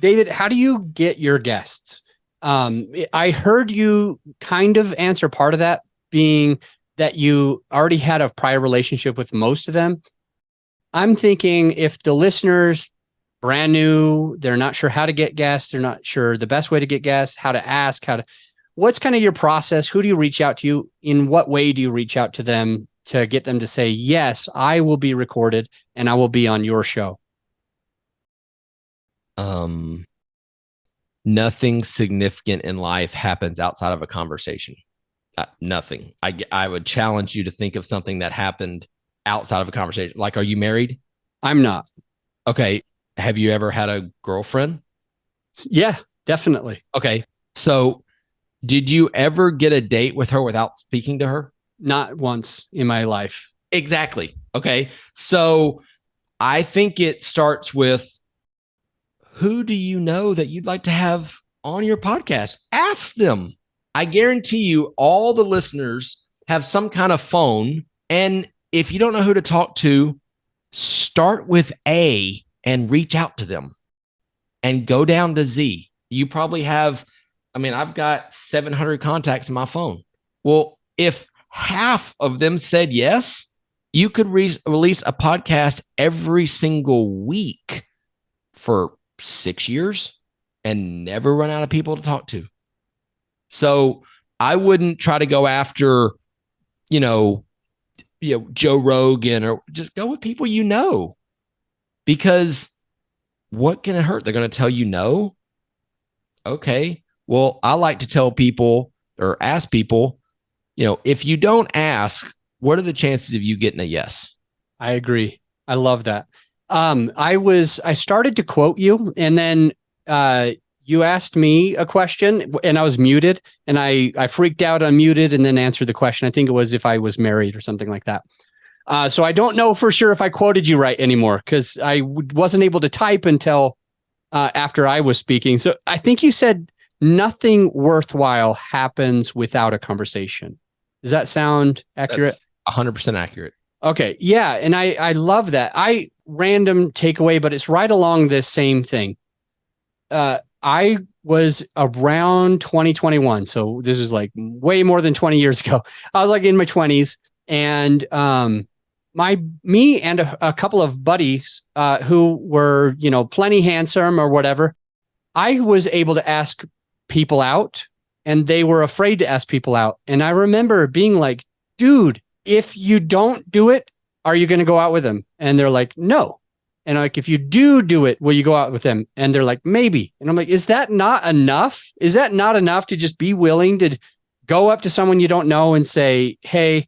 David, how do you get your guests? I heard you kind of answer part of that being that you already had a prior relationship with most of them. I'm thinking if the listeners brand new, they're not sure how to get guests, they're not sure the best way to get guests, how to ask, what's kind of your process? Who do you reach out to? In what way do you reach out to them to get them to say, yes, I will be recorded and I will be on your show? Nothing significant in life happens outside of a conversation. Nothing. I would challenge you to think of something that happened outside of a conversation. Like, are you married? I'm not. Okay. Have you ever had a girlfriend? Yeah, definitely. Okay. So did you ever get a date with her without speaking to her? Not once in my life. Exactly. Okay. So I think it starts with, who do you know that you'd like to have on your podcast? Ask them. I guarantee you all the listeners have some kind of phone. And if you don't know who to talk to, start with A and reach out to them and go down to Z. You probably have, I've got 700 contacts in my phone. Well, if half of them said yes, you could release a podcast every single week for 6 years and never run out of people to talk to. So I wouldn't try to go after, Joe Rogan, or just go with people because what can it hurt? They're going to tell you no. Okay. Well, I like to tell people or ask people, if you don't ask, what are the chances of you getting a yes? I agree. I love that. I started to quote you, and then you asked me a question and I was muted, and I freaked out, unmuted, and then answered the question. I think it was if I was married or something like that. So I don't know for sure if I quoted you right anymore because I wasn't able to type until after I was speaking. So I think you said nothing worthwhile happens without a conversation. Does that sound accurate? That's 100% accurate. Okay. Yeah. And I love that. Random takeaway, but it's right along this same thing. I was around 2021. So this is like way more than 20 years ago. I was like in my 20s, and me and a couple of buddies who were, plenty handsome or whatever, I was able to ask people out, and they were afraid to ask people out. And I remember being like, dude, if you don't do it, are you going to go out with them? And they're like, no. And I'm like, if you do it, will you go out with them? And they're like, maybe. And I'm like, is that not enough? Is that not enough to just be willing to go up to someone you don't know and say, hey,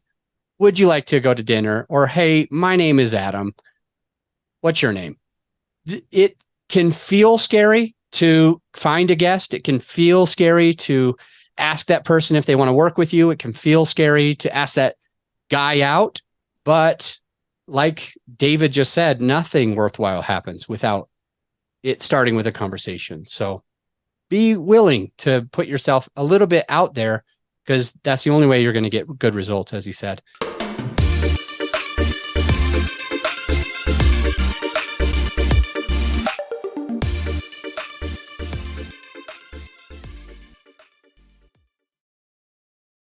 would you like to go to dinner? Or, hey, my name is Adam. What's your name? It can feel scary to find a guest. It can feel scary to ask that person if they want to work with you. It can feel scary to ask that guy out. But like David just said, nothing worthwhile happens without it starting with a conversation. So be willing to put yourself a little bit out there, because that's the only way you're going to get good results, as he said.